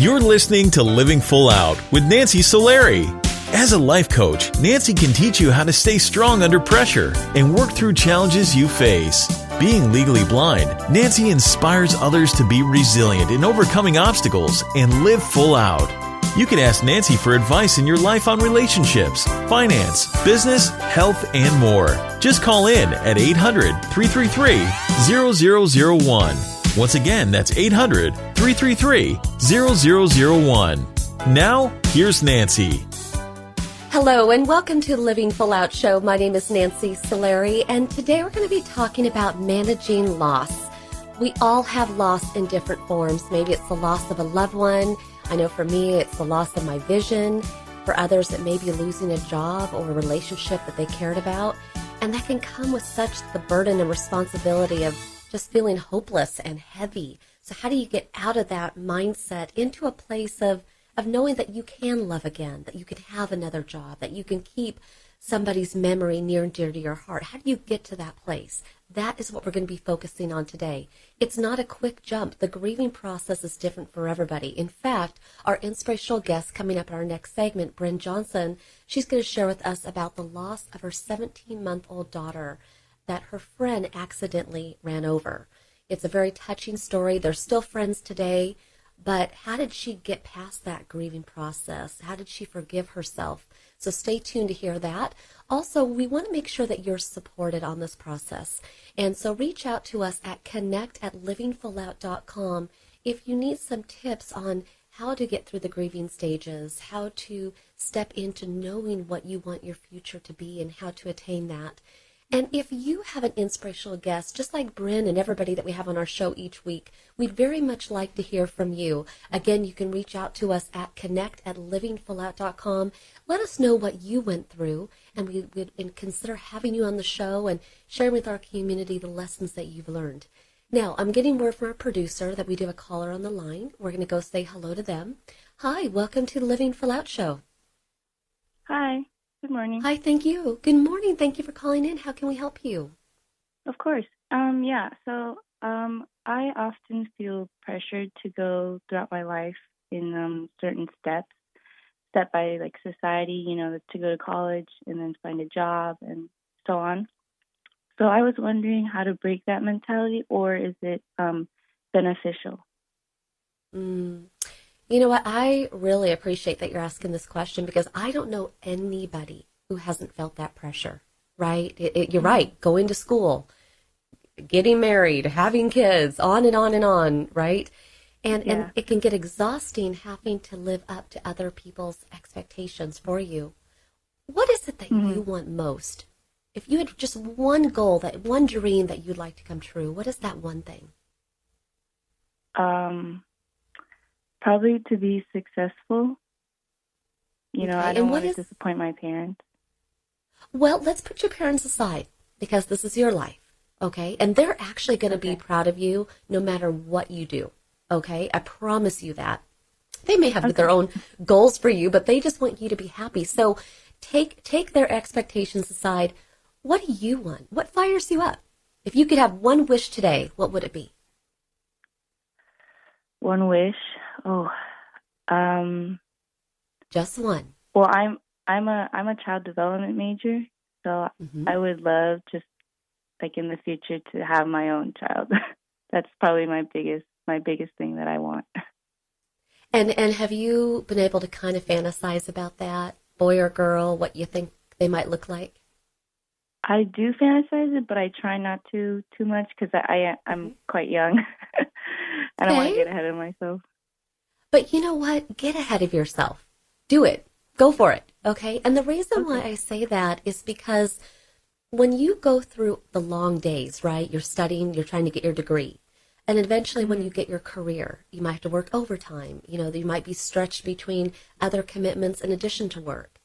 You're listening to Living Full Out with Nancy Solari. As a life coach, Nancy can teach you how to stay strong under pressure and work through challenges you face. Being legally blind, Nancy inspires others to be resilient in overcoming obstacles and live full out. You can ask Nancy for advice in your life on relationships, finance, business, health, and more. Just call in at 800-333-0001. Once again, that's 800-333-0001. Now, here's Nancy. Hello and welcome to the Living Full Out Show. My name is Nancy Solari, and today we're going to be talking about managing loss. We all have loss in different forms. Maybe it's the loss of a loved one. I know for me, it's the loss of my vision. For others, it may be losing a job or a relationship that they cared about. And that can come with such the burden and responsibility of just feeling hopeless and heavy. So how do you get out of that mindset into a place of knowing that you can love again, that you can have another job, that you can keep somebody's memory near and dear to your heart? How do you get to that place? That is what we're going to be focusing on today. It's not a quick jump. The grieving process is different for everybody. In fact, our inspirational guest coming up in our next segment, Bryn Johnson, she's going to share with us about the loss of her 17-month-old daughter that her friend accidentally ran over. It's a very touching story. They're still friends today. But how did she get past that grieving process? How did she forgive herself? So stay tuned to hear that. Also, we want to make sure that you're supported on this process. And so reach out to us at connect@livingfullout.com if you need some tips on how to get through the grieving stages, how to step into knowing what you want your future to be and how to attain that. And if you have an inspirational guest, just like Bryn and everybody that we have on our show each week, we'd very much like to hear from you. Again, you can reach out to us at connect@livingfullout.com. Let us know what you went through, and we would consider having you on the show and sharing with our community the lessons that you've learned. Now, I'm getting word from our producer that we do have a caller on the line. We're going to go say hello to them. Hi, welcome to the Living Full Out Show. Hi. Good morning. Hi, thank you. Good morning. Thank you for calling in. How can we help you? Of course. I often feel pressured to go throughout my life in certain steps, set by like society, to go to college and then find a job and so on. So I was wondering how to break that mentality, or is it beneficial? You know what? I really appreciate that you're asking this question because I don't know anybody who hasn't felt that pressure, right? You're right. Going to school, getting married, having kids, on and on and on, right? And it can get exhausting having to live up to other people's expectations for you. What is it that you want most? If you had just one goal, that one dream that you'd like to come true, what is that one thing? Probably to be successful. I don't want to disappoint my parents. Well, let's put your parents aside because this is your life, okay? And they're actually going to be proud of you no matter what you do, okay? I promise you that. They may have their own goals for you, but they just want you to be happy. So take their expectations aside. What do you want? What fires you up? If you could have one wish today, what would it be? One wish? Just one. Well, I'm a child development major, so I would love just like in the future to have my own child. That's probably my biggest thing that I want. And have you been able to kind of fantasize about that, boy or girl, what you think they might look like? I do fantasize it, but I try not to too much because I'm quite young. I don't want to get ahead of myself. But you know what? Get ahead of yourself. Do it. Go for it, okay? And the reason why I say that is because when you go through the long days, right, you're studying, you're trying to get your degree, and eventually when you get your career, you might have to work overtime. You might be stretched between other commitments in addition to work.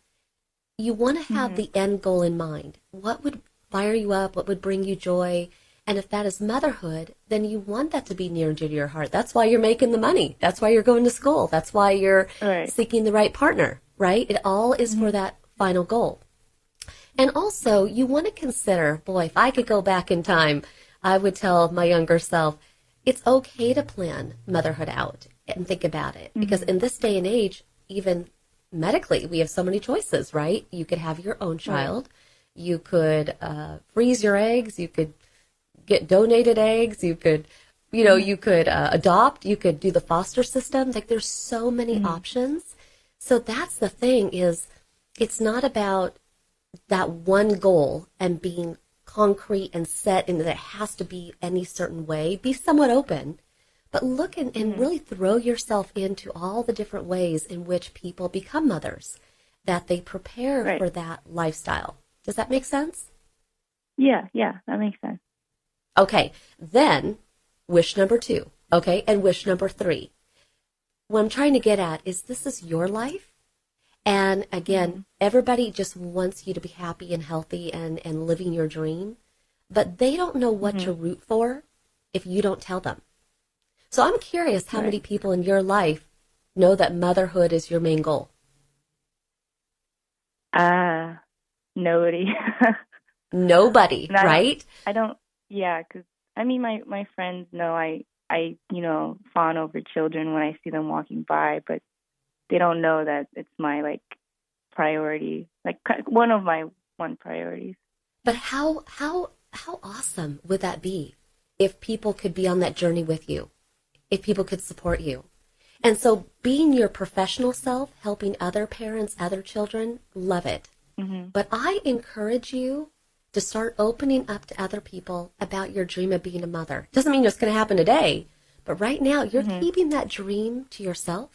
You want to have the end goal in mind. What would fire you up? What would bring you joy? And if that is motherhood, then you want that to be near and dear to your heart. That's why you're making the money. That's why you're going to school. That's why you're seeking the right partner, right? It all is for that final goal. And also, you want to consider, boy, if I could go back in time, I would tell my younger self, it's okay to plan motherhood out and think about it. Because in this day and age, even medically, we have so many choices, right? You could have your own child. You could freeze your eggs. You could get donated eggs. You could, you could adopt. You could do the foster system. Like, there's so many options. So that's the thing, is it's not about that one goal and being concrete and set and that it has to be any certain way. Be somewhat open, but look and really throw yourself into all the different ways in which people become mothers, that they prepare for that lifestyle. Does that make sense? Yeah, that makes sense. Okay, then wish number 2, okay, and wish number 3. What I'm trying to get at is this is your life. And again, everybody just wants you to be happy and healthy and living your dream, but they don't know what to root for if you don't tell them. So I'm curious how many people in your life know that motherhood is your main goal? Nobody. Nobody, right? I don't, because I mean, my friends know I fawn over children when I see them walking by, but they don't know that it's my priority, one of my priorities. But how awesome would that be if people could be on that journey with you, if people could support you? And so being your professional self, helping other parents, other children, love it. But I encourage you to start opening up to other people about your dream of being a mother. Doesn't mean it's going to happen today, but right now you're keeping that dream to yourself.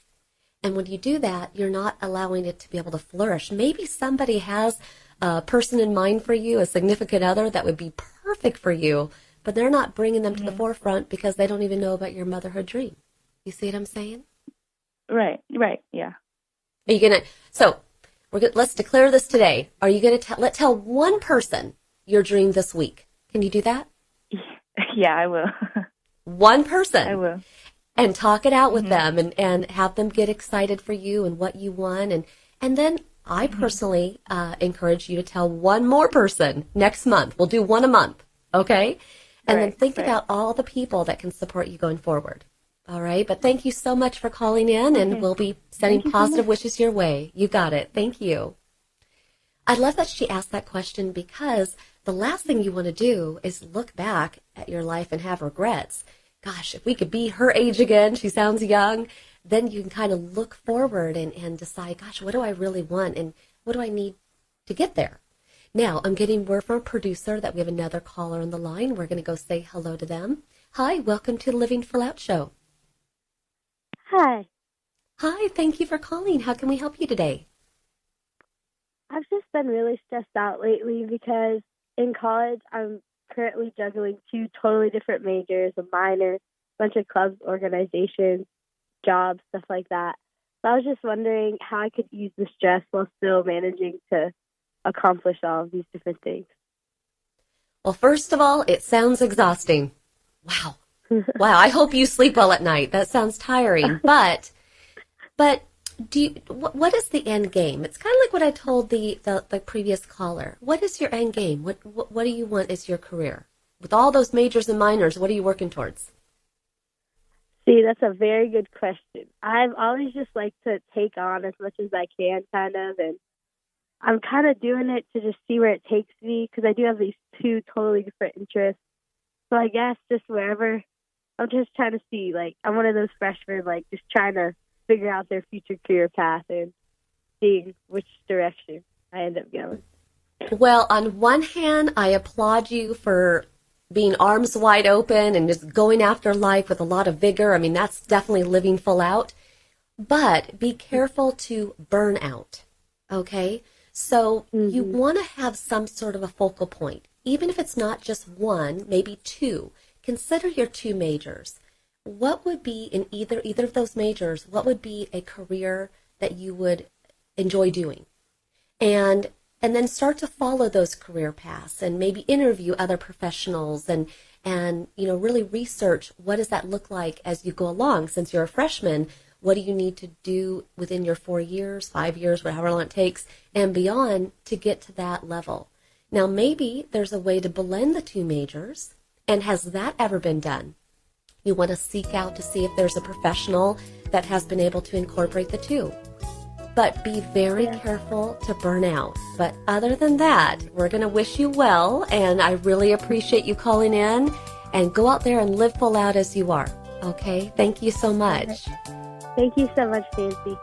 And when you do that, you're not allowing it to be able to flourish. Maybe somebody has a person in mind for you, a significant other that would be perfect for you, but they're not bringing them to the forefront because they don't even know about your motherhood dream. You see what I'm saying? Right, yeah. Are you going to, so let's declare this today. Are you going to tell one person your dream this week? Can you do that? Yeah, I will. One person. I will. And talk it out with them and have them get excited for you and what you want. And then I personally encourage you to tell one more person next month. We'll do one a month, okay? And then think about all the people that can support you going forward. All right? But thank you so much for calling in, and we'll be sending positive wishes your way. You got it. Thank you. I love that she asked that question, because the last thing you want to do is look back at your life and have regrets. Gosh, if we could be her age again, she sounds young, then you can kind of look forward and decide, gosh, what do I really want and what do I need to get there? Now, I'm getting word from a producer that we have another caller on the line. We're going to go say hello to them. Hi, welcome to the Living Full Out Show. Hi. Hi, thank you for calling. How can we help you today? I've just been really stressed out lately because in college I'm currently juggling 2 totally different majors, a minor, a bunch of clubs, organizations, jobs, stuff like that. So I was just wondering how I could ease the stress while still managing to accomplish all of these different things. Well, first of all, it sounds exhausting. Wow. Wow, I hope you sleep well at night. That sounds tiring. But what is the end game? It's kind of like what I told the previous caller. What is your end game? What do you want as your career? With all those majors and minors, what are you working towards? See, that's a very good question. I've always just liked to take on as much as I can, kind of, and I'm kind of doing it to just see where it takes me, because I do have these 2 totally different interests. So I guess just wherever, I'm just trying to see, I'm one of those freshmen, just trying to figure out their future career path and seeing which direction I end up going. Well, on one hand, I applaud you for being arms wide open and just going after life with a lot of vigor. I mean, that's definitely living full out. But be careful to burn out, okay? So you want to have some sort of a focal point. Even if it's not just 1, maybe 2. Consider your 2 majors. What would be in either of those majors, what would be a career that you would enjoy doing? And then start to follow those career paths and maybe interview other professionals and really research what does that look like as you go along. Since you're a freshman, what do you need to do within your 4 years, 5 years, whatever long it takes, and beyond to get to that level? Now, maybe there's a way to blend the 2 majors, and has that ever been done? You want to seek out to see if there's a professional that has been able to incorporate the two. But be very careful to burn out. But other than that, we're going to wish you well, and I really appreciate you calling in, and go out there and live full out as you are. Okay? Thank you so much. Thank you so much, Nancy.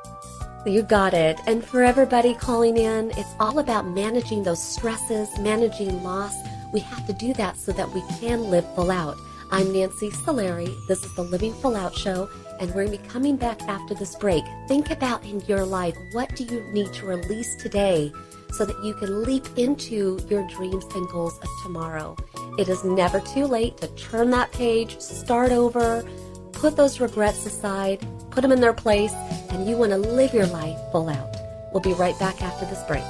You got it. And for everybody calling in, it's all about managing those stresses, managing loss. We have to do that so that we can live full out. I'm Nancy Solari. This is the Living Full Out Show, and we're going to be coming back after this break. Think about in your life, what do you need to release today so that you can leap into your dreams and goals of tomorrow? It is never too late to turn that page, start over, put those regrets aside, put them in their place, and you want to live your life full out. We'll be right back after this break.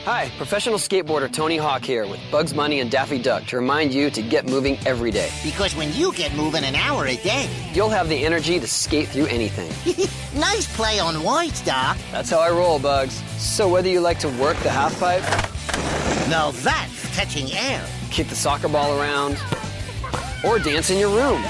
Hi, professional skateboarder Tony Hawk here with Bugs Bunny and Daffy Duck to remind you to get moving every day. Because when you get moving an hour a day, you'll have the energy to skate through anything. Nice play on words, Doc. That's how I roll, Bugs. So whether you like to work the half pipe, now that's catching air, kick the soccer ball around, or dance in your room,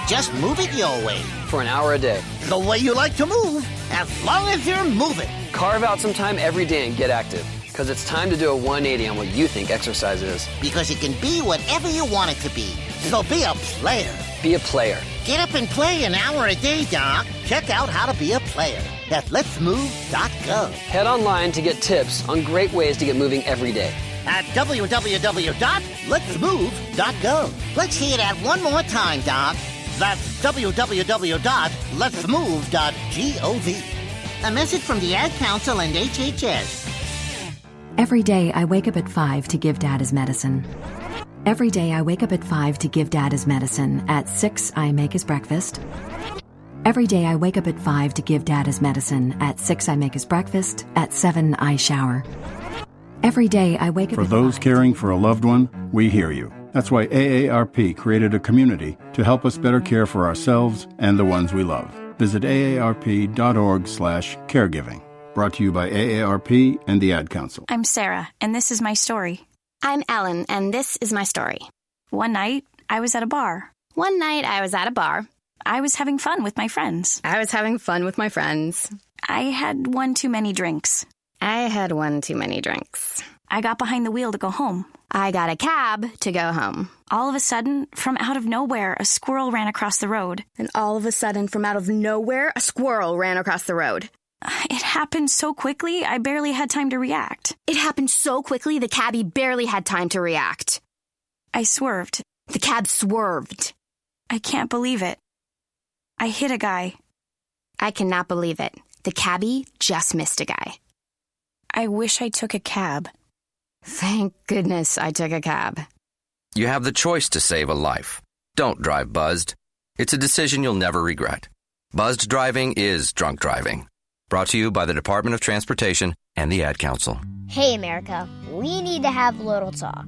just move it your way. For an hour a day. The way you like to move, as long as you're moving. Carve out some time every day and get active. Because it's time to do a 180 on what you think exercise is. Because it can be whatever you want it to be. So be a player. Be a player. Get up and play an hour a day, Doc. Check out how to be a player at letsmove.gov. Head online to get tips on great ways to get moving every day. At www.letsmove.gov. Let's hear that one more time, Doc. That's www.letsmove.gov. A message from the Ad Council and HHS. Every day I wake up at 5 to give Dad his medicine. Every day I wake up at 5 to give Dad his medicine. At 6 I make his breakfast. Every day I wake up at 5 to give Dad his medicine. At 6 I make his breakfast. At 7 I shower. Every day I wake up For at those 5. caring for a loved one, we hear you. That's why AARP created a community to help us better care for ourselves and the ones we love. Visit aarp.org/caregiving. Brought to you by AARP and the Ad Council. I'm Sarah, and this is my story. I'm Ellen, and this is my story. One night, I was at a bar. I was having fun with my friends. I had one too many drinks. I got behind the wheel to go home. I got a cab to go home. All of a sudden, from out of nowhere, a squirrel ran across the road. It happened so quickly, I barely had time to react. The cabbie barely had time to react. I swerved. The cab swerved. I can't believe it. I hit a guy. I cannot believe it. The cabbie just missed a guy. I wish I took a cab. Thank goodness I took a cab. You have the choice to save a life. Don't drive buzzed. It's a decision you'll never regret. Buzzed driving is drunk driving. Brought to you by the Department of Transportation and the Ad Council. Hey, America, we need to have a little talk.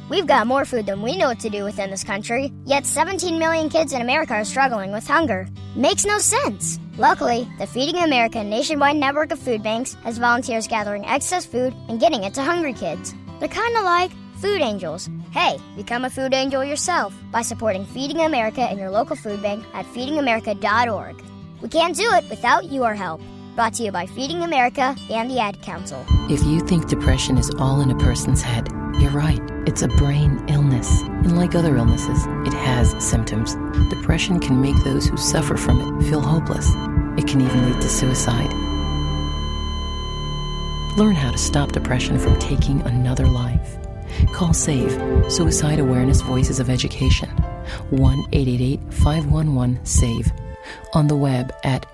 We've got more food than we know what to do with in this country, yet 17 million kids in America are struggling with hunger. Makes no sense. Luckily, the Feeding America nationwide network of food banks has volunteers gathering excess food and getting it to hungry kids. They're kind of like food angels. Hey, become a food angel yourself by supporting Feeding America in your local food bank at feedingamerica.org. We can't do it without your help. Brought to you by Feeding America and the Ad Council. If you think depression is all in a person's head, you're right. It's a brain illness. And like other illnesses, it has symptoms. Depression can make those who suffer from it feel hopeless. It can even lead to suicide. Learn how to stop depression from taking another life. Call SAVE, Suicide Awareness Voices of Education, 1-888-511-SAVE. On the web at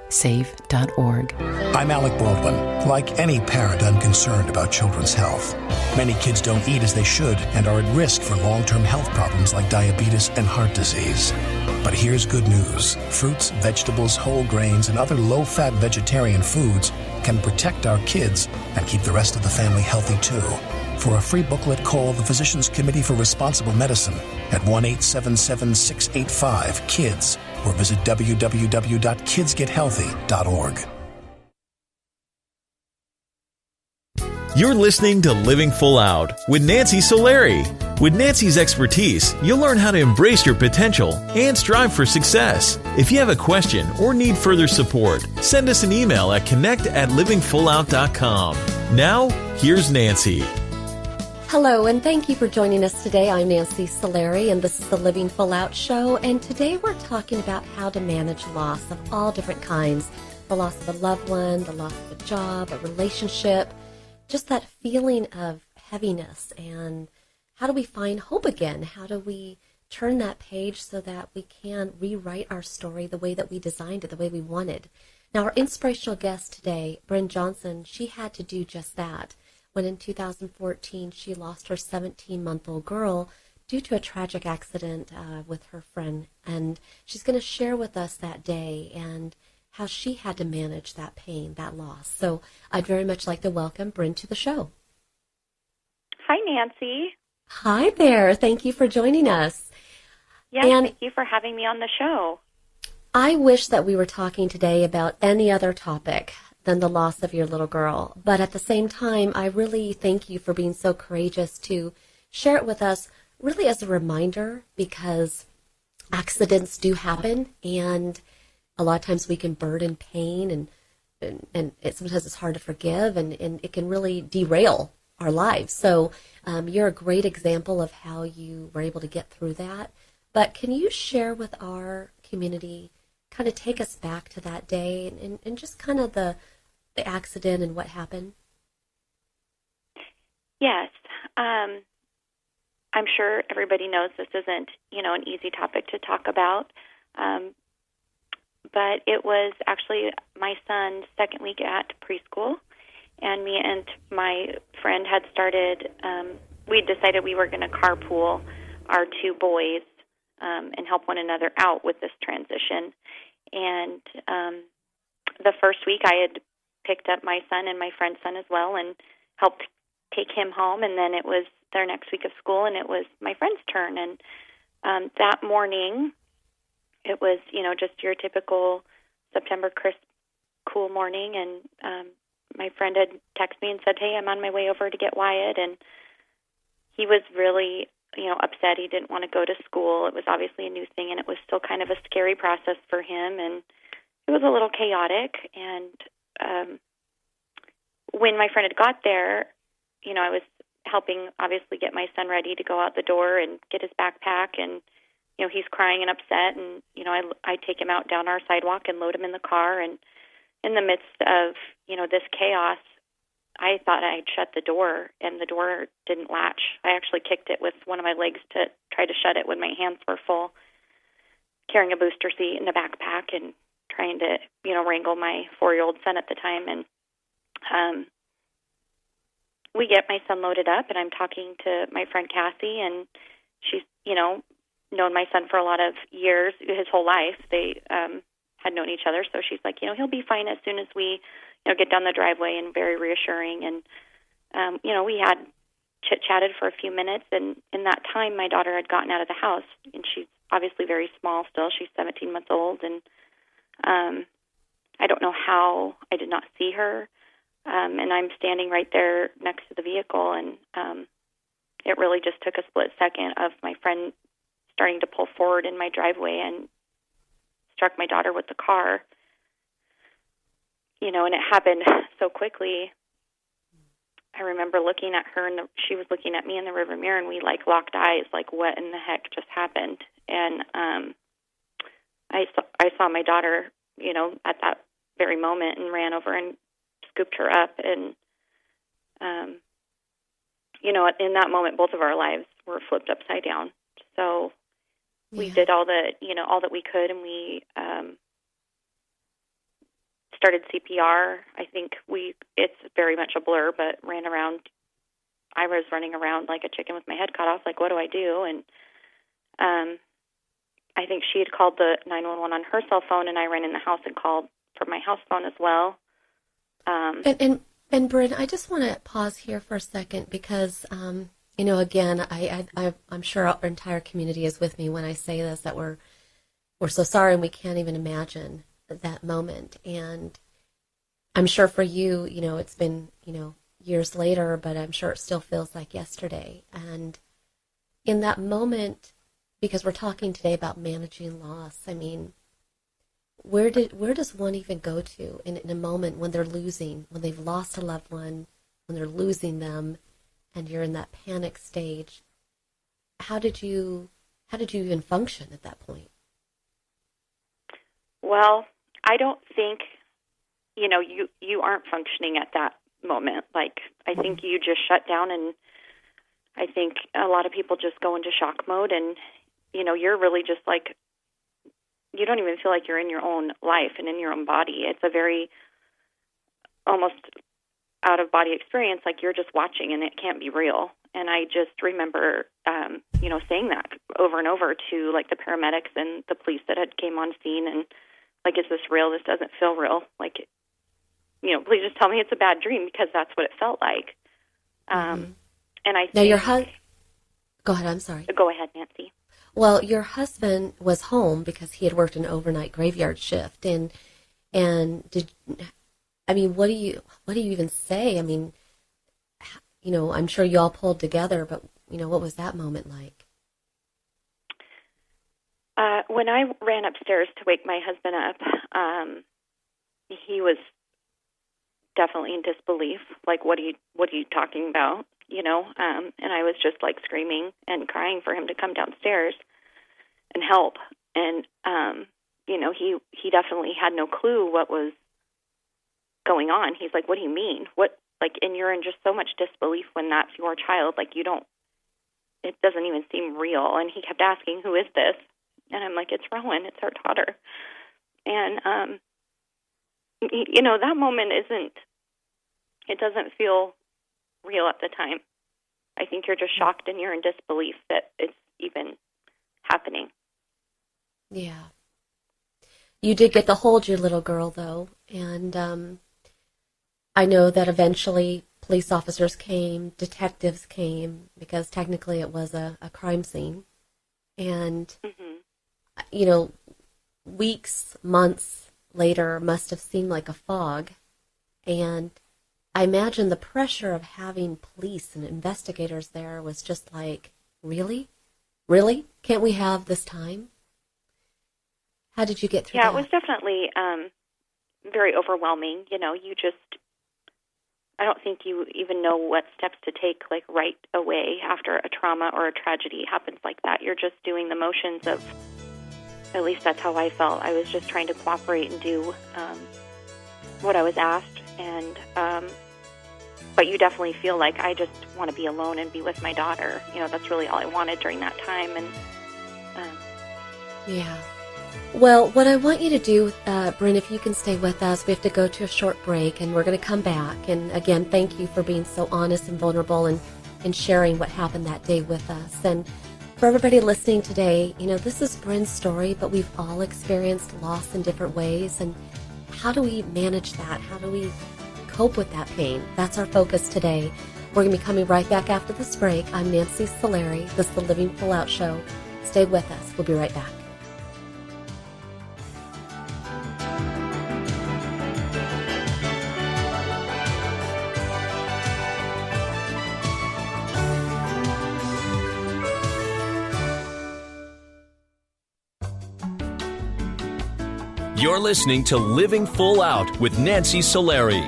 save.org. I'm Alec Baldwin. Like any parent, I'm concerned about children's health. Many kids don't eat as they should and are at risk for long-term health problems like diabetes and heart disease. But here's good news. Fruits, vegetables, whole grains, and other low-fat vegetarian foods can protect our kids and keep the rest of the family healthy too. For a free booklet, call the Physicians Committee for Responsible Medicine at 1-877-685-KIDS or visit www.kidsgethealthy.org. You're listening to Living Full Out with Nancy Solari. With Nancy's expertise, you'll learn how to embrace your potential and strive for success. If you have a question or need further support, send us an email at connect@livingfullout.com. Now, here's Nancy. Hello, and thank you for joining us today. I'm Nancy Solari, and this is the Living Full Out Show. And today we're talking about how to manage loss of all different kinds. The loss of a loved one, the loss of a job, a relationship, just that feeling of heaviness. And how do we find hope again? How do we turn that page so that we can rewrite our story the way that we designed it, the way we wanted? Now, our inspirational guest today, Bryn Johnson, she had to do just that when in 2014 she lost her 17-month-old girl due to a tragic accident with her friend. And she's going to share with us that day and how she had to manage that pain, that loss. So I'd very much like to welcome Bryn to the show. Hi, Nancy. Hi there. Thank you for joining us. Yes, and thank you for having me on the show. I wish that we were talking today about any other topic than the loss of your little girl. But at the same time, I really thank you for being so courageous to share it with us, really as a reminder, because accidents do happen, and a lot of times we can burden pain, and sometimes it's hard to forgive, and it can really derail our lives. So you're a great example of how you were able to get through that. But can you share with our community, kind of take us back to that day and just kind of the accident and what happened? Yes. I'm sure everybody knows this isn't, an easy topic to talk about. But it was actually my son's second week at preschool, and me and my friend had started, we decided we were going to carpool our two boys and help one another out with this transition. And the first week I had picked up my son and my friend's son as well and helped take him home, and then it was their next week of school, and it was my friend's turn. And that morning, it was, just your typical September crisp, cool morning, and my friend had texted me and said, "Hey, I'm on my way over to get Wyatt," and he was really, upset. He didn't want to go to school. It was obviously a new thing, and it was still kind of a scary process for him, and it was a little chaotic. And when my friend had got there, I was helping, obviously, get my son ready to go out the door and get his backpack, and he's crying and upset, and, I take him out down our sidewalk and load him in the car, and in the midst of, this chaos, I thought I'd shut the door, and the door didn't latch. I actually kicked it with one of my legs to try to shut it when my hands were full, carrying a booster seat and a backpack and trying to, wrangle my 4-year-old son at the time, and we get my son loaded up, and I'm talking to my friend Cassie, and she's, known my son for a lot of years, his whole life. They had known each other, so she's like, he'll be fine as soon as we, get down the driveway, and very reassuring. And, we had chit-chatted for a few minutes, and in that time, my daughter had gotten out of the house, and she's obviously very small still. She's 17 months old, and I don't know how I did not see her, and I'm standing right there next to the vehicle, and it really just took a split second of my friend starting to pull forward in my driveway and struck my daughter with the car. And it happened so quickly. I remember looking at her, and she was looking at me in the rearview mirror, and we locked eyes, what in the heck just happened? And I saw my daughter, at that very moment, and ran over and scooped her up. And in that moment, both of our lives were flipped upside down. So we did all that we could, and we started CPR. I think it's very much a blur, but ran around. I was running around like a chicken with my head cut off, what do I do? And I think she had called the 911 on her cell phone, and I ran in the house and called from my house phone as well. And Bryn, I just want to pause here for a second because, again, I'm sure our entire community is with me when I say this, that we're so sorry, and we can't even imagine that moment. And I'm sure for you, it's been, years later, but I'm sure it still feels like yesterday. And in that moment, because we're talking today about managing loss, I mean, where does one even go to in a moment when they're losing, when they've lost a loved one, when they're losing them, and you're in that panic stage? How did you even function at that point? Well, I don't think, you aren't functioning at that moment. Like, I think you just shut down, and I think a lot of people just go into shock mode, and, you're really just like, you don't even feel like you're in your own life and in your own body. It's a very almost out-of-body experience, like you're just watching, and it can't be real. And I just remember, saying that over and over to, like, the paramedics and the police that had came on scene, and, like, is this real? This doesn't feel real. Like, please just tell me it's a bad dream, because that's what it felt like. And I think... Now, go ahead, I'm sorry. Go ahead, Nancy. Well, your husband was home because he had worked an overnight graveyard shift, and what do you even say? I mean, I'm sure you all pulled together, but what was that moment like? When I ran upstairs to wake my husband up, he was definitely in disbelief. Like, what are you talking about? And I was just like screaming and crying for him to come downstairs and help. And, he definitely had no clue what was going on. He's like, what do you mean? And you're in just so much disbelief when that's your child. Like, it doesn't even seem real. And he kept asking, who is this? And I'm like, it's Rowan. It's our daughter. And, that moment it doesn't feel real at the time. I think you're just shocked and you're in disbelief that it's even happening. Yeah. You did get to hold your little girl, though, and I know that eventually police officers came, detectives came, because technically it was a crime scene. And, weeks, months later must have seemed like a fog. And I imagine the pressure of having police and investigators there was just like, really? Really? Can't we have this time? How did you get through that? Yeah, it was definitely very overwhelming. I don't think you even know what steps to take, like, right away after a trauma or a tragedy happens like that. You're just doing the motions of, at least that's how I felt. I was just trying to cooperate and do what I was asked. And but you definitely feel like, I just want to be alone and be with my daughter. That's really all I wanted during that time. And yeah. Well, what I want you to do, Bryn, if you can stay with us, we have to go to a short break, and we're going to come back. And again, thank you for being so honest and vulnerable and sharing what happened that day with us. And for everybody listening today, this is Bryn's story, but we've all experienced loss in different ways. And how do we manage that? How do we cope with that pain? That's our focus today. We're going to be coming right back after this break. I'm Nancy Solari. This is the Living Full Out Show. Stay with us. We'll be right back. You're listening to Living Full Out with Nancy Solari.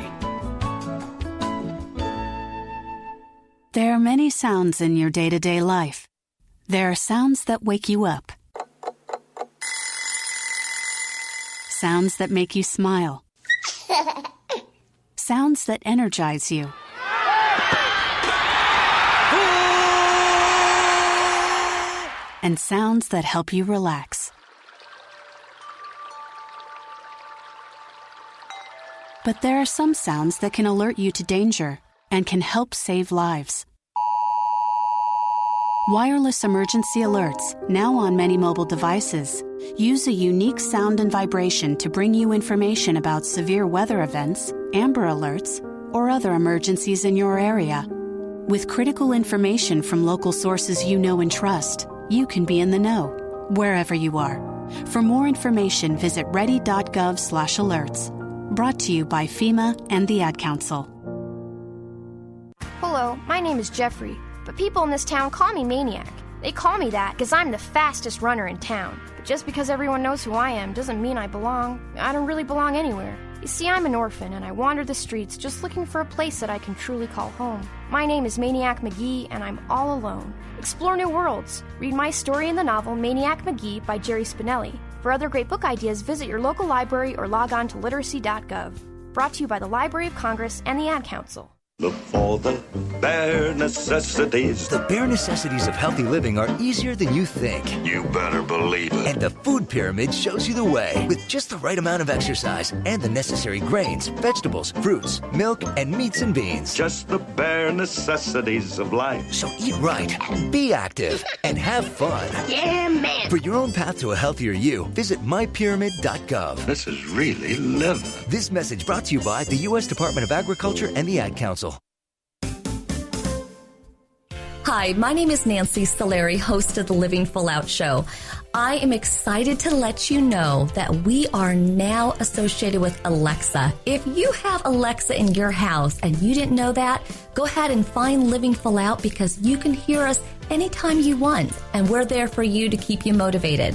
There are many sounds in your day-to-day life. There are sounds that wake you up. Sounds that make you smile. Sounds that energize you. And sounds that help you relax. But there are some sounds that can alert you to danger and can help save lives. Wireless emergency alerts, now on many mobile devices, use a unique sound and vibration to bring you information about severe weather events, Amber Alerts, or other emergencies in your area. With critical information from local sources you know and trust, you can be in the know, wherever you are. For more information, visit ready.gov/alerts. Brought to you by FEMA and the Ad Council. Hello, my name is Jeffrey, but people in this town call me Maniac. They call me that because I'm the fastest runner in town. But just because everyone knows who I am doesn't mean I belong. I don't really belong anywhere. You see, I'm an orphan, and I wander the streets just looking for a place that I can truly call home. My name is Maniac McGee, and I'm all alone. Explore new worlds. Read my story in the novel Maniac McGee by Jerry Spinelli. For other great book ideas, visit your local library or log on to literacy.gov. Brought to you by the Library of Congress and the Ad Council. Look for the bare necessities. The bare necessities of healthy living are easier than you think. You better believe it. And the food pyramid shows you the way. With just the right amount of exercise and the necessary grains, vegetables, fruits, milk, and meats and beans. Just the bare necessities of life. So eat right, be active, and have fun. Yeah, man. For your own path to a healthier you, visit mypyramid.gov. This is really living. This message brought to you by the U.S. Department of Agriculture and the Ad Council. Hi, my name is Nancy Solari, host of the Living Full Out Show. I am excited to let you know that we are now associated with Alexa. If you have Alexa in your house and you didn't know that, go ahead and find Living Full Out because you can hear us anytime you want, and we're there for you to keep you motivated.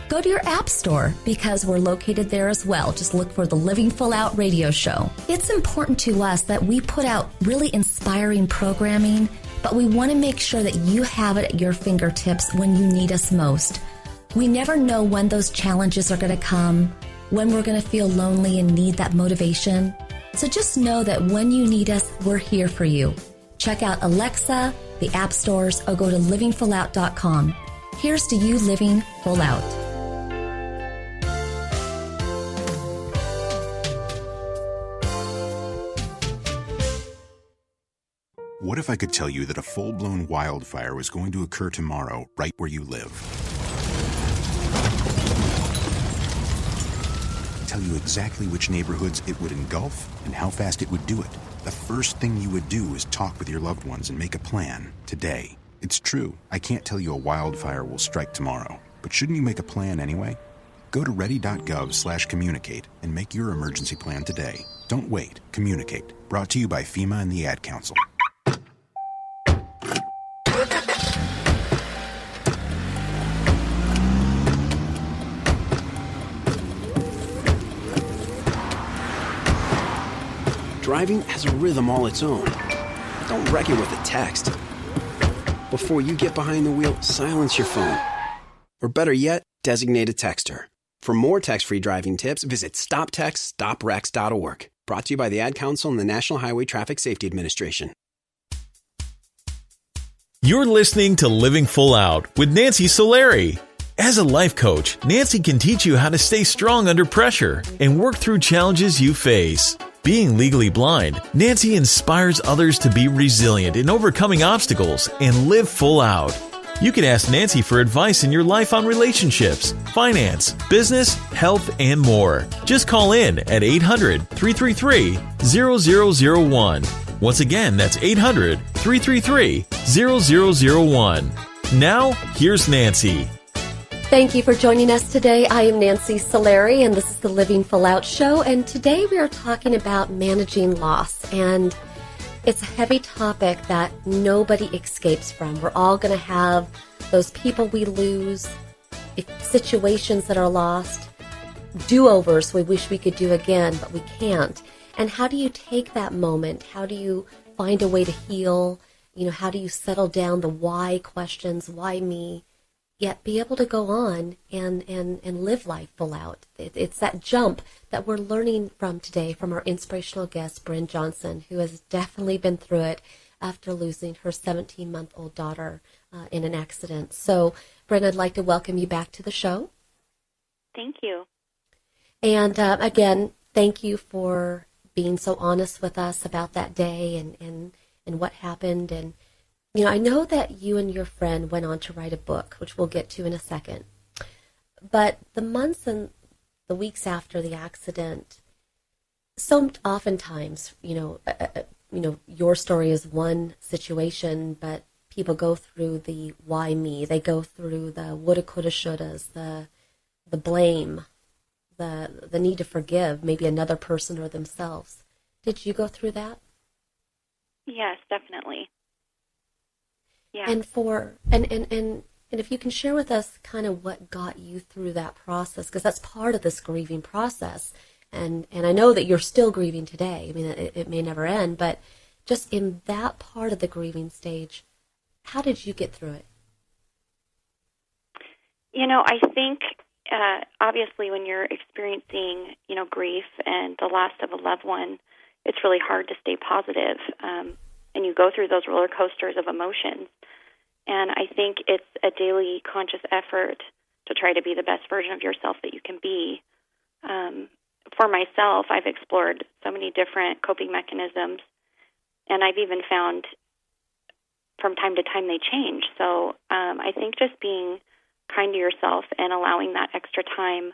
Go to your app store because we're located there as well. Just look for the Living Full Out radio show. It's important to us that we put out really inspiring programming, but we want to make sure that you have it at your fingertips when you need us most. We never know when those challenges are going to come, when we're going to feel lonely and need that motivation. So just know that when you need us, we're here for you. Check out Alexa, the app stores, or go to livingfullout.com. Here's to you living full out. What if I could tell you that a full-blown wildfire was going to occur tomorrow right where you live? Tell you exactly which neighborhoods it would engulf and how fast it would do it. The first thing you would do is talk with your loved ones and make a plan today. It's true, I can't tell you a wildfire will strike tomorrow, but shouldn't you make a plan anyway? Go to ready.gov/communicate and make your emergency plan today. Don't wait, communicate. Brought to you by FEMA and the Ad Council. Driving has a rhythm all its own. Don't wreck it with a text. Before you get behind the wheel, silence your phone. Or better yet, designate a texter. For more text-free driving tips, visit stoptextstoprex.org. Brought to you by the Ad Council and the National Highway Traffic Safety Administration. You're listening to Living Full Out with Nancy Solari. As a life coach, Nancy can teach you how to stay strong under pressure and work through challenges you face. Being legally blind, Nancy inspires others to be resilient in overcoming obstacles and live full out. You can ask Nancy for advice in your life on relationships, finance, business, health, and more. Just call in at 800-333-0001. Once again, that's 800-333-0001. Now, here's Nancy. Thank you for joining us today. I am Nancy Solari, and this is the Living Full Out Show. And today we are talking about managing loss. And it's a heavy topic that nobody escapes from. We're all going to have those people we lose, situations that are lost, do-overs we wish we could do again, but we can't. And how do you take that moment? How do you find a way to heal? You know, how do you settle down the why questions? Why me? Yet be able to go on and live life full out. It's that jump that we're learning from today from our inspirational guest, Bryn Johnson, who has definitely been through it after losing her 17-month-old daughter in an accident. So, Bryn, I'd like to welcome you back to the show. Thank you. And again, thank you for being so honest with us about that day and what happened. And you know, I know that you and your friend went on to write a book, which we'll get to in a second. But the months and the weeks after the accident, so oftentimes, your story is one situation, but people go through the why me. They go through the woulda, coulda, shouldas, the blame, the need to forgive maybe another person or themselves. Did you go through that? Yes, definitely. Yeah. And and if you can share with us kind of what got you through that process, because that's part of this grieving process. And I know that you're still grieving today. I mean, it may never end, but just in that part of the grieving stage, how did you get through it? I think obviously when you're experiencing, grief and the loss of a loved one, it's really hard to stay positive. And you go through those roller coasters of emotions. And I think it's a daily conscious effort to try to be the best version of yourself that you can be. For myself, I've explored so many different coping mechanisms, and I've even found from time to time they change. So I think just being kind to yourself and allowing that extra time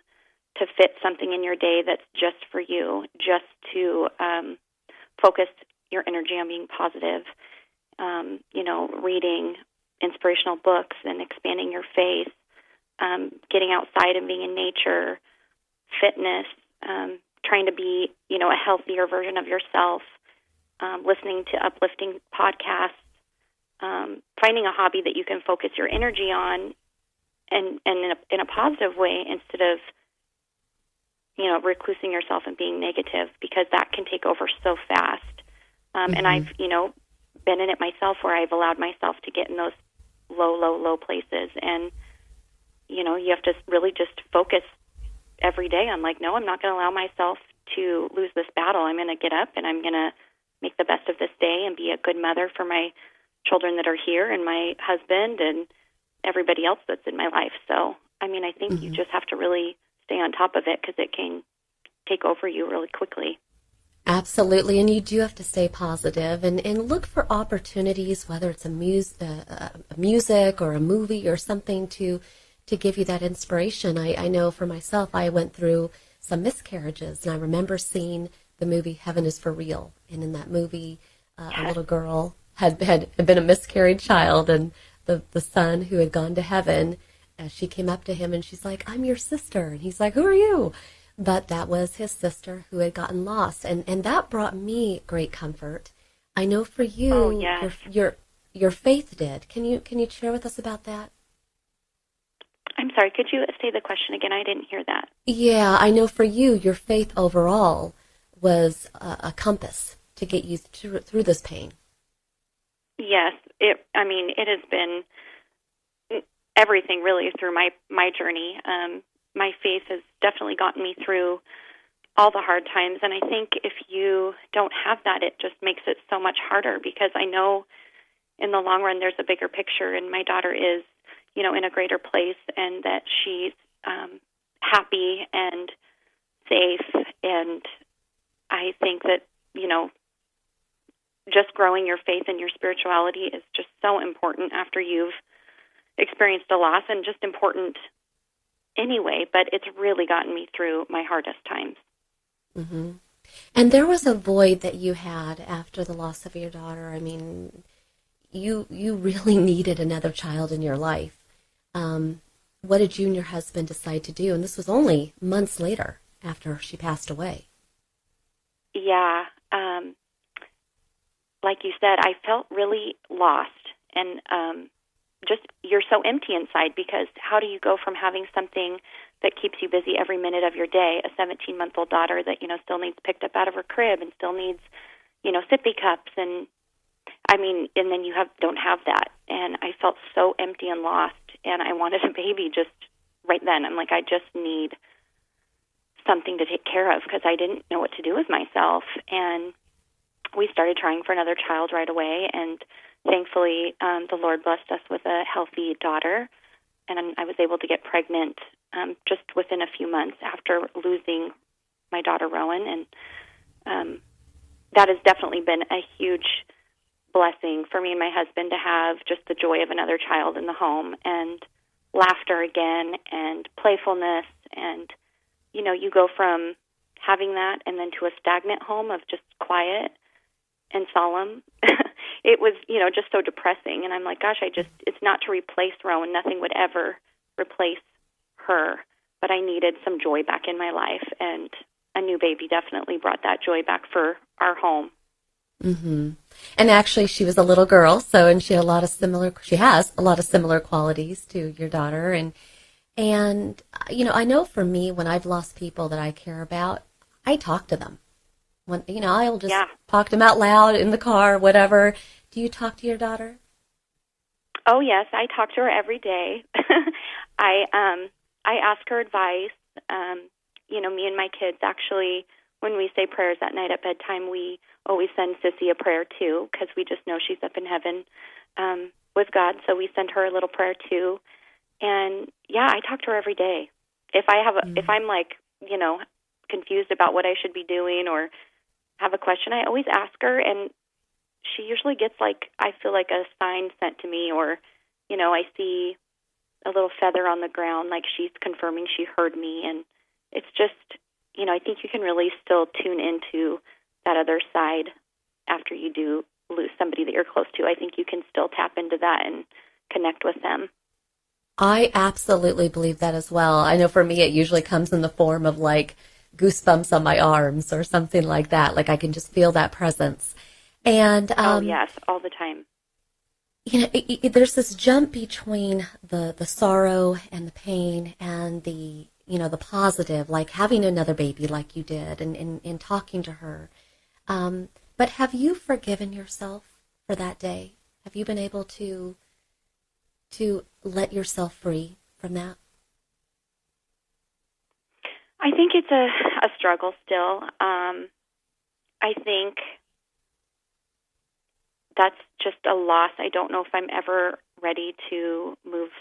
to fit something in your day that's just for you, just to focus your energy on being positive, reading inspirational books and expanding your faith, getting outside and being in nature, fitness, trying to be, a healthier version of yourself, listening to uplifting podcasts, finding a hobby that you can focus your energy on and in a positive way instead of, reclusing yourself and being negative, because that can take over so fast. And I've, been in it myself where I've allowed myself to get in those low places. And, you have to really just focus every day on no, I'm not going to allow myself to lose this battle. I'm going to get up and I'm going to make the best of this day and be a good mother for my children that are here and my husband and everybody else that's in my life. So, I think you just have to really stay on top of it because it can take over you really quickly. Absolutely, and you do have to stay positive and look for opportunities, whether it's a music or a movie or something to give you that inspiration. I know for myself, I went through some miscarriages, and I remember seeing the movie Heaven is for Real, and in that movie, a little girl had been a miscarried child, and the son who had gone to heaven, she came up to him and she's like, "I'm your sister," and he's like, "Who are you?" But that was his sister who had gotten lost, and that brought me great comfort. I know for you, your faith did. Can you share with us about that? I'm sorry, could you say the question again? I didn't hear that. Yeah, I know for you, your faith overall was a compass to get you through this pain. Yes, it has been everything really through my journey. My faith has definitely gotten me through all the hard times, and I think if you don't have that, it just makes it so much harder, because I know in the long run there's a bigger picture, and my daughter is, in a greater place, and that she's happy and safe, and I think that, just growing your faith and your spirituality is just so important after you've experienced a loss, and just important anyway, but it's really gotten me through my hardest times. Mm-hmm. And there was a void that you had after the loss of your daughter. I mean, you really needed another child in your life. What did you and your husband decide to do? And this was only months later after she passed away. Yeah. Like you said, I felt really lost, and just you're so empty inside, because how do you go from having something that keeps you busy every minute of your day, a 17-month-old daughter that, still needs picked up out of her crib and still needs, sippy cups, and then you don't have that. And I felt so empty and lost, and I wanted a baby just right then. I'm like, I just need something to take care of, because I didn't know what to do with myself. And we started trying for another child right away, and thankfully, the Lord blessed us with a healthy daughter, and I was able to get pregnant just within a few months after losing my daughter, Rowan, and that has definitely been a huge blessing for me and my husband to have just the joy of another child in the home, and laughter again, and playfulness, and, you go from having that and then to a stagnant home of just quiet and solemn. It was, just so depressing. And I'm like, gosh, it's not to replace Rowan. Nothing would ever replace her. But I needed some joy back in my life. And a new baby definitely brought that joy back for our home. Mm-hmm. And actually, she was a little girl, and she has a lot of similar qualities to your daughter. And I know for me, when I've lost people that I care about, I talk to them. I'll just talk to them out loud in the car, whatever. Do you talk to your daughter? Oh, yes, I talk to her every day. I ask her advice. Me and my kids, actually, when we say prayers at night at bedtime, we always send Sissy a prayer, too, because we just know she's up in heaven with God, so we send her a little prayer, too. And, I talk to her every day. If I'm, confused about what I should be doing or have a question, I always ask her, and she usually gets, I feel like a sign sent to me, or, I see a little feather on the ground, like she's confirming she heard me, and it's just, I think you can really still tune into that other side after you do lose somebody that you're close to. I think you can still tap into that and connect with them. I absolutely believe that as well. I know for me it usually comes in the form of goosebumps on my arms or something like that. Like I can just feel that presence. And yes, all the time. There's this jump between the sorrow and the pain and the positive, like having another baby like you did and talking to her. But have you forgiven yourself for that day? Have you been able to let yourself free from that? I think it's a struggle still. I think that's just a loss I don't know if I'm ever ready to move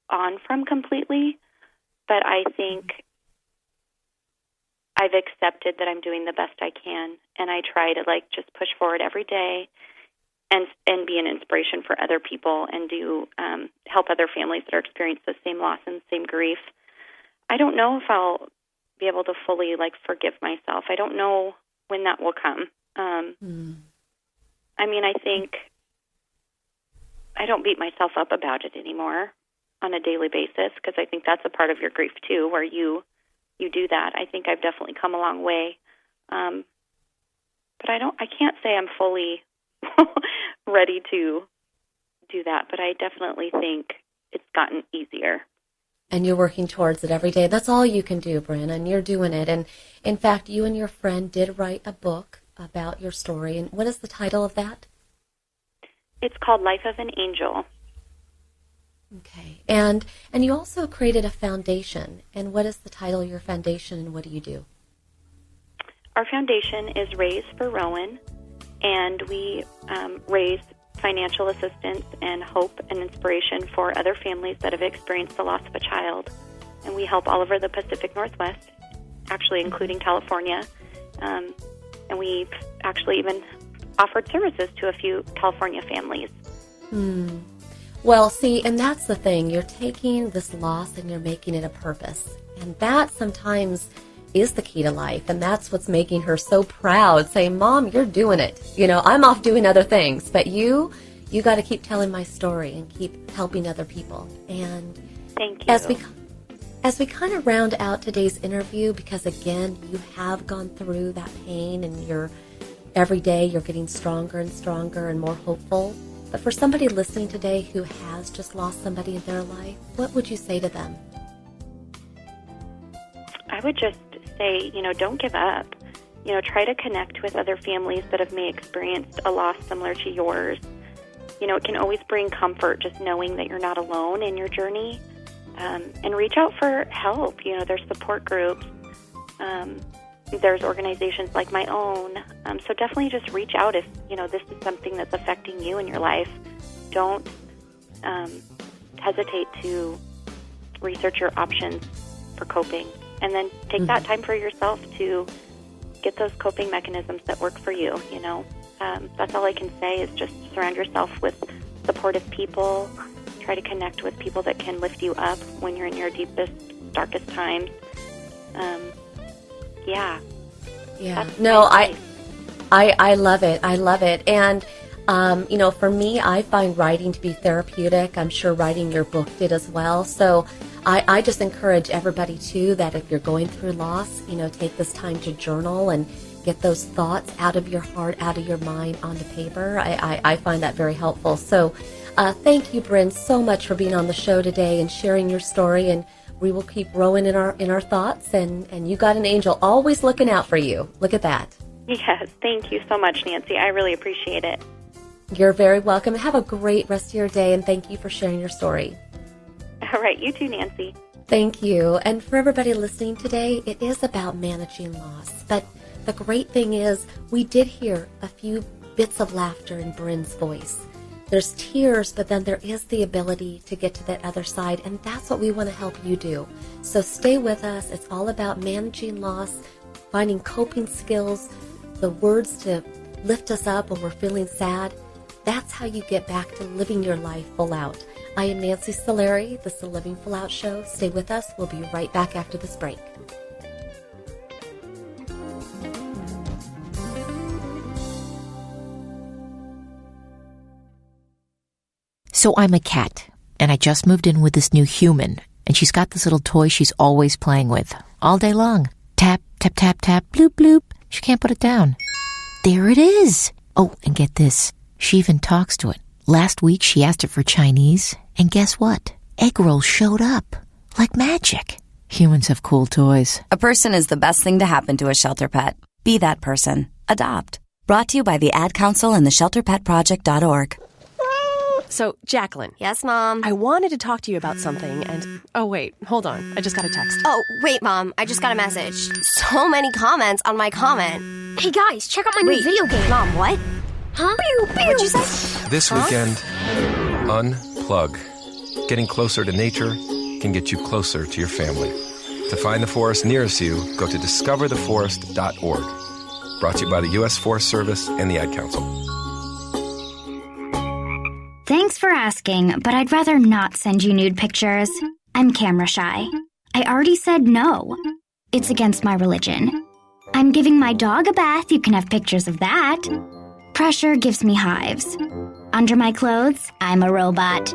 on from completely. But I think I've accepted that I'm doing the best I can, and I try to just push forward every day and be an inspiration for other people and do help other families that are experiencing the same loss and same grief. I don't know if I'll be able to fully forgive myself. I don't know when that will come. I think I don't beat myself up about it anymore on a daily basis, because I think that's a part of your grief too, where you do that. I think I've definitely come a long way, but I can't say I'm fully ready to do that. But I definitely think it's gotten easier. And you're working towards it every day. That's all you can do, Bryn, and you're doing it. And in fact, you and your friend did write a book about your story. And what is the title of that? It's called Life of an Angel. Okay. And you also created a foundation. And what is the title of your foundation, and what do you do? Our foundation is Raise for Rowan, and we raise financial assistance and hope and inspiration for other families that have experienced the loss of a child. And we help all over the Pacific Northwest, actually including California. And we've actually even offered services to a few California families. Well, see, and that's the thing. You're taking this loss and you're making it a purpose. And that sometimes is the key to life. And that's what's making her so proud, saying, Mom, you're doing it. I'm off doing other things. But you got to keep telling my story and keep helping other people. And thank you. As we kind of round out today's interview, because again, you have gone through that pain and every day you're getting stronger and stronger and more hopeful. But for somebody listening today who has just lost somebody in their life, what would you say to them? I would just say, don't give up. Try to connect with other families that have may experienced a loss similar to yours. It can always bring comfort just knowing that you're not alone in your journey. And reach out for help. There's support groups. There's organizations like my own. So definitely just reach out if, this is something that's affecting you in your life. Don't hesitate to research your options for coping. And then take that time for yourself to get those coping mechanisms that work for you, That's all I can say is just surround yourself with supportive people. Try to connect with people that can lift you up when you're in your deepest, darkest times. Yeah. No, I love it. I love it. And, for me, I find writing to be therapeutic. I'm sure writing your book did as well. So I just encourage everybody, too, that if you're going through loss, take this time to journal and get those thoughts out of your heart, out of your mind onto paper. I find that very helpful. So thank you, Bryn, so much for being on the show today and sharing your story. And we will keep rowing in our thoughts. And you got an angel always looking out for you. Look at that. Yes, thank you so much, Nancy. I really appreciate it. You're very welcome. Have a great rest of your day, and thank you for sharing your story. All right, you too, Nancy. Thank you. And for everybody listening today, it is about managing loss. But the great thing is we did hear a few bits of laughter in Bryn's voice. There's tears, but then there is the ability to get to that other side, and that's what we want to help you do. So stay with us. It's all about managing loss, finding coping skills, the words to lift us up when we're feeling sad. That's how you get back to living your life full out. I am Nancy Solari. This is the Living Full Out Show. Stay with us. We'll be right back after this break. So I'm a cat, and I just moved in with this new human, and she's got this little toy she's always playing with, all day long. Tap, tap, tap, tap, bloop, bloop. She can't put it down. There it is. Oh, and get this. She even talks to it. Last week, she asked it for Chinese, and guess what? Egg rolls showed up. Like magic. Humans have cool toys. A person is the best thing to happen to a shelter pet. Be that person. Adopt. Brought to you by the Ad Council and the ShelterPetProject.org. So, Jacqueline. Yes, Mom? I wanted to talk to you about something, and... Oh, wait, hold on. I just got a text. Oh, wait, Mom. I just got a message. So many comments on my comment. Hey, guys, check out my new video game. Mom, what? Huh? Pew, pew. What'd you say? This weekend, unplug. Getting closer to nature can get you closer to your family. To find the forest nearest you, go to discovertheforest.org. Brought to you by the U.S. Forest Service and the Ad Council. Thanks for asking, but I'd rather not send you nude pictures. I'm camera shy. I already said no. It's against my religion. I'm giving my dog a bath. You can have pictures of that. Pressure gives me hives. Under my clothes, I'm a robot.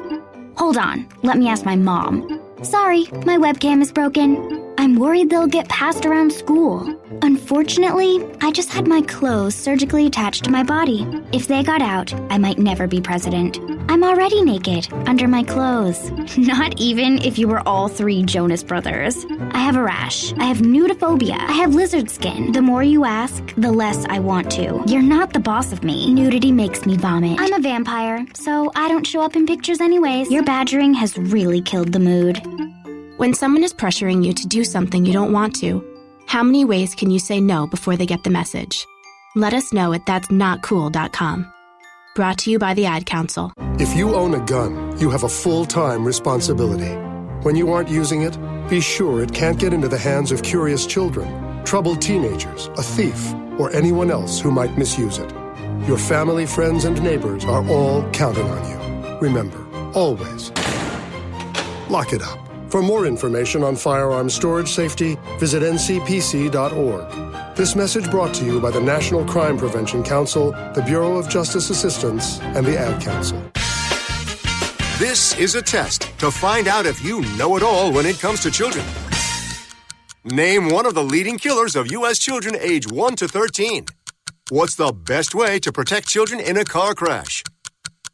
Hold on, let me ask my mom. Sorry, my webcam is broken. I'm worried they'll get passed around school. Unfortunately, I just had my clothes surgically attached to my body. If they got out, I might never be president. I'm already naked, under my clothes. Not even if you were all three Jonas Brothers. I have a rash. I have nudophobia. I have lizard skin. The more you ask, the less I want to. You're not the boss of me. Nudity makes me vomit. I'm a vampire, so I don't show up in pictures anyways. Your badgering has really killed the mood. When someone is pressuring you to do something you don't want to, how many ways can you say no before they get the message? Let us know at that'snotcool.com. Brought to you by the Ad Council. If you own a gun, you have a full-time responsibility. When you aren't using it, be sure it can't get into the hands of curious children, troubled teenagers, a thief, or anyone else who might misuse it. Your family, friends, and neighbors are all counting on you. Remember, always, lock it up. For more information on firearm storage safety, visit ncpc.org. This message brought to you by the National Crime Prevention Council, the Bureau of Justice Assistance, and the Ad Council. This is a test to find out if you know it all when it comes to children. Name one of the leading killers of U.S. children age 1 to 13. What's the best way to protect children in a car crash?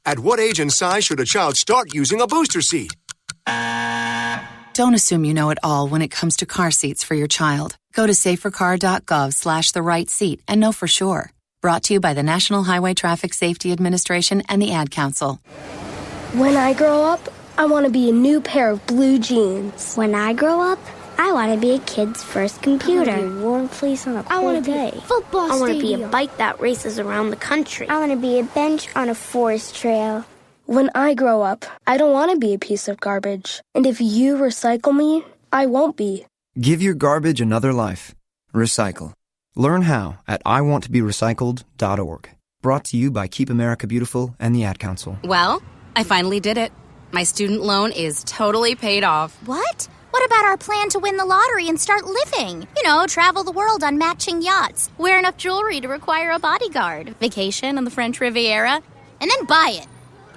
At what age and size should a child start using a booster seat? Don't assume you know it all when it comes to car seats for your child. Go to safercar.gov/the-right-seat and know for sure. Brought to you by the National Highway Traffic Safety Administration and the Ad Council. When I grow up, I want to be a new pair of blue jeans. When I grow up, I want to be a kid's first computer. I want to be a warm fleece on a cold day. Football I want to be a bike that races around the country. I want to be a bench on a forest trail. When I grow up, I don't want to be a piece of garbage. And if you recycle me, I won't be. Give your garbage another life. Recycle. Learn how at iwanttoberecycled.org. Brought to you by Keep America Beautiful and the Ad Council. Well, I finally did it. My student loan is totally paid off. What? What about our plan to win the lottery and start living? You know, travel the world on matching yachts, wear enough jewelry to require a bodyguard, vacation on the French Riviera, and then buy it.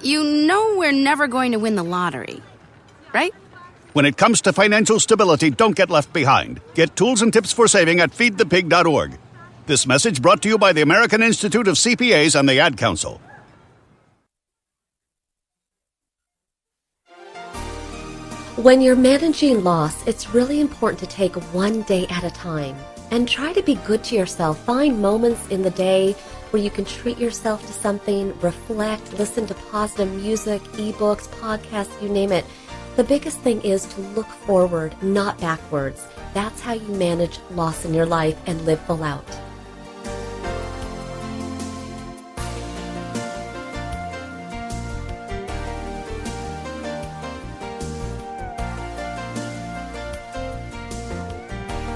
You know we're never going to win the lottery, right? When it comes to financial stability, don't get left behind. Get tools and tips for saving at feedthepig.org. This message brought to you by the American Institute of CPAs and the Ad Council. When you're managing loss, it's really important to take one day at a time and try to be good to yourself. Find moments in the day where you can treat yourself to something, reflect, listen to positive music, ebooks, podcasts, you name it. The biggest thing is to look forward, not backwards. That's how you manage loss in your life and live full out.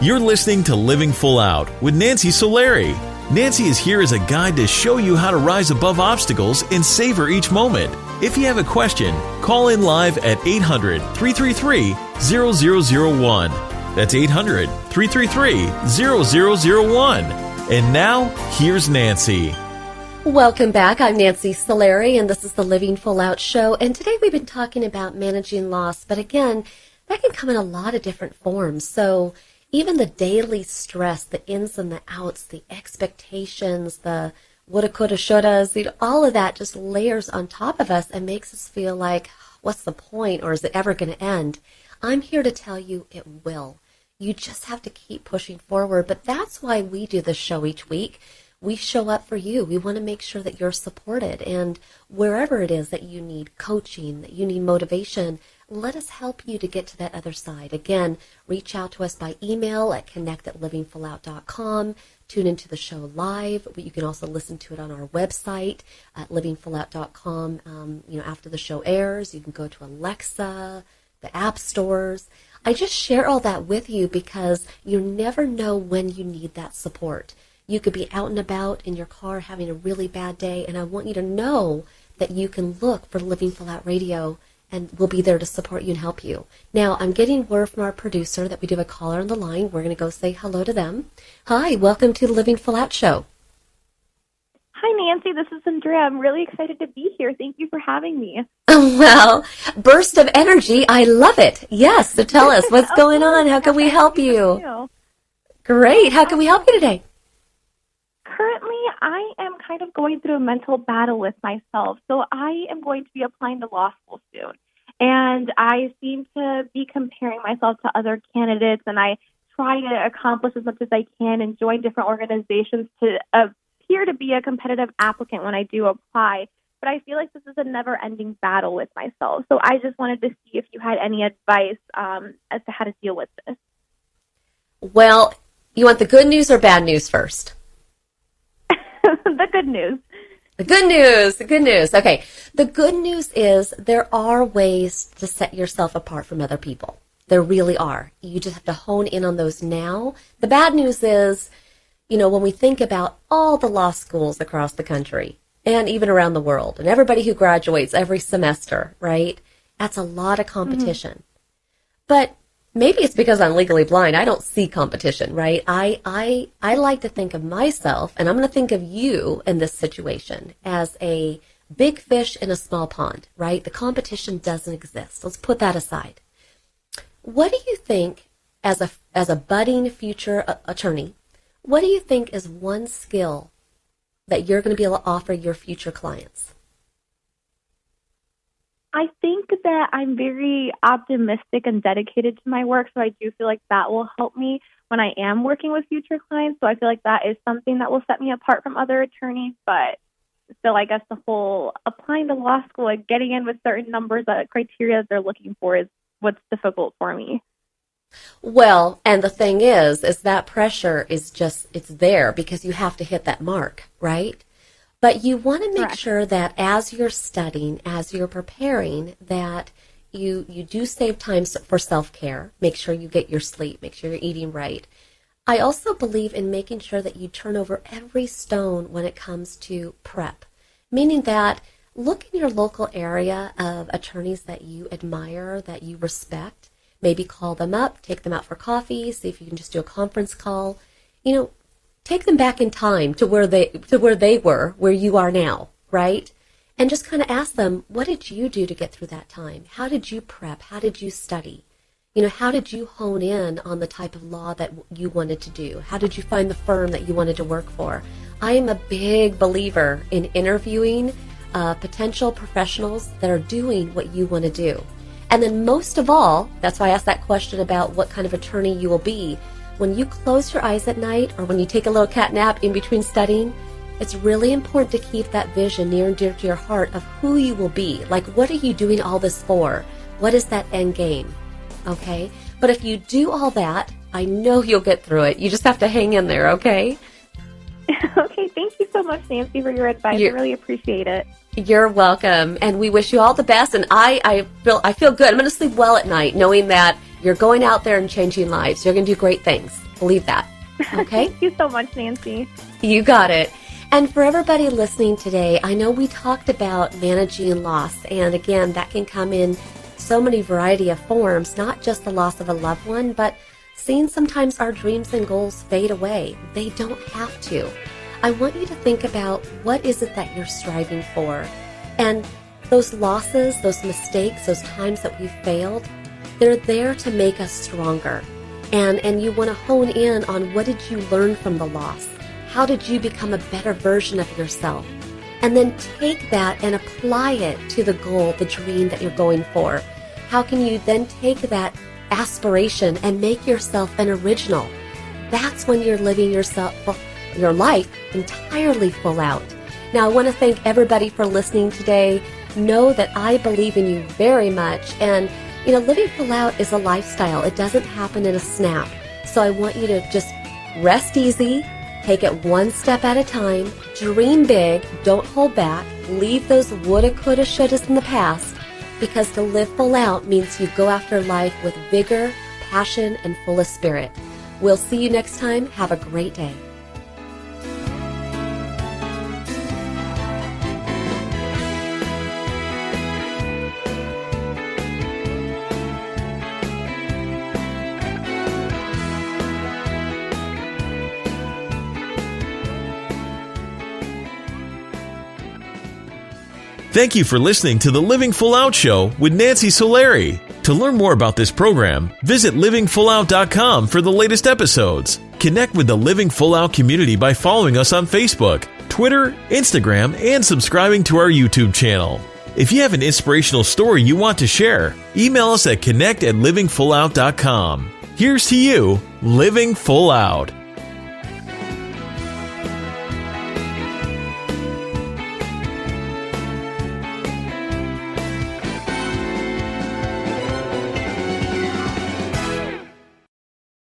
You're listening to Living Full Out with Nancy Solari. Nancy is here as a guide to show you how to rise above obstacles and savor each moment. If you have a question, call in live at 800-333-0001. That's 800-333-0001. And now, here's Nancy. Welcome back. I'm Nancy Solari, and this is the Living Full Out show. And today we've been talking about managing loss, but again, that can come in a lot of different forms. So even the daily stress, the ins and the outs, the expectations, the woulda, coulda, shouldas, all of that just layers on top of us and makes us feel like, what's the point, or is it ever going to end? I'm here to tell you it will. You just have to keep pushing forward. But that's why we do this show each week. We show up for you. We want to make sure that you're supported. And wherever it is that you need coaching, that you need motivation, let us help you to get to that other side. Again, reach out to us by email at connect@livingfullout.com. Tune into the show live. You can also listen to it on our website at livingfullout.com. After the show airs, you can go to Alexa, the app stores. I just share all that with you because you never know when you need that support. You could be out and about in your car having a really bad day, and I want you to know that you can look for Living Full Out Radio, and we'll be there to support you and help you. Now, I'm getting word from our producer that we do have a caller on the line. We're going to go say hello to them. Hi, welcome to the Living Full Out show. Hi, Nancy. This is Andrea. I'm really excited to be here. Thank you for having me. Well, burst of energy. I love it. Yes, so tell us, what's going on? How can we help you? Great. How can we help you today? Currently, I am kind of going through a mental battle with myself. So I am going to be applying to law school soon. And I seem to be comparing myself to other candidates, and I try to accomplish as much as I can and join different organizations to appear to be a competitive applicant when I do apply. But I feel like this is a never-ending battle with myself. So I just wanted to see if you had any advice as to how to deal with this. Well, you want the good news or bad news first? The good news. The good news. The good news. Okay. The good news is there are ways to set yourself apart from other people. There really are. You just have to hone in on those now. The bad news is, when we think about all the law schools across the country and even around the world and everybody who graduates every semester, right? That's a lot of competition. Mm-hmm. But maybe it's because I'm legally blind. I don't see competition, right? I like to think of myself, and I'm going to think of you in this situation as a big fish in a small pond, right? The competition doesn't exist. Let's put that aside. What do you think, as a budding future attorney, what do you think is one skill that you're going to be able to offer your future clients? I think that I'm very optimistic and dedicated to my work, so I do feel like that will help me when I am working with future clients. So I feel like that is something that will set me apart from other attorneys. But still, I guess the whole applying to law school and getting in with certain numbers, criteria they're looking for is what's difficult for me. Well, and the thing is that pressure is it's there because you have to hit that mark, right? But you want to make sure that as you're studying, as you're preparing, that you do save time for self-care. Make sure you get your sleep. Make sure you're eating right. I also believe in making sure that you turn over every stone when it comes to prep, meaning that look in your local area of attorneys that you admire, that you respect. Maybe call them up, take them out for coffee, see if you can just do a conference call. Take them back in time to where they were, where you are now, right? And just kind of ask them, what did you do to get through that time? How did you prep? How did you study? How did you hone in on the type of law that you wanted to do? How did you find the firm that you wanted to work for? I am a big believer in interviewing potential professionals that are doing what you want to do. And then most of all, that's why I asked that question about what kind of attorney you will be. When you close your eyes at night or when you take a little cat nap in between studying, it's really important to keep that vision near and dear to your heart of who you will be. Like, what are you doing all this for? What is that end game? Okay? But if you do all that, I know you'll get through it. You just have to hang in there, okay? Okay, thank you so much, Nancy, for your advice. I really appreciate it. You're welcome, and we wish you all the best. And I feel good. I'm going to sleep well at night knowing that you're going out there and changing lives. You're going to do great things. Believe that. Okay? Thank you so much, Nancy. You got it. And for everybody listening today, I know we talked about managing loss, and again, that can come in so many variety of forms, not just the loss of a loved one, but seeing sometimes our dreams and goals fade away. They don't have to. I want you to think about what is it that you're striving for. And those losses, those mistakes, those times that we've failed, they're there to make us stronger. And you want to hone in on what did you learn from the loss? How did you become a better version of yourself? And then take that and apply it to the goal, the dream that you're going for. How can you then take that aspiration and make yourself an original? That's when you're living your life entirely full out. Now, I want to thank everybody for listening today. Know that I believe in you very much. And, living full out is a lifestyle. It doesn't happen in a snap. So I want you to just rest easy, take it one step at a time, dream big, don't hold back, leave those woulda, coulda, shouldas in the past, because to live full out means you go after life with vigor, passion, and full of spirit. We'll see you next time. Have a great day. Thank you for listening to the Living Full Out Show with Nancy Solari. To learn more about this program, visit livingfullout.com for the latest episodes. Connect with the Living Full Out community by following us on Facebook, Twitter, Instagram, and subscribing to our YouTube channel. If you have an inspirational story you want to share, email us at connect@livingfullout.com. Here's to you, living full out.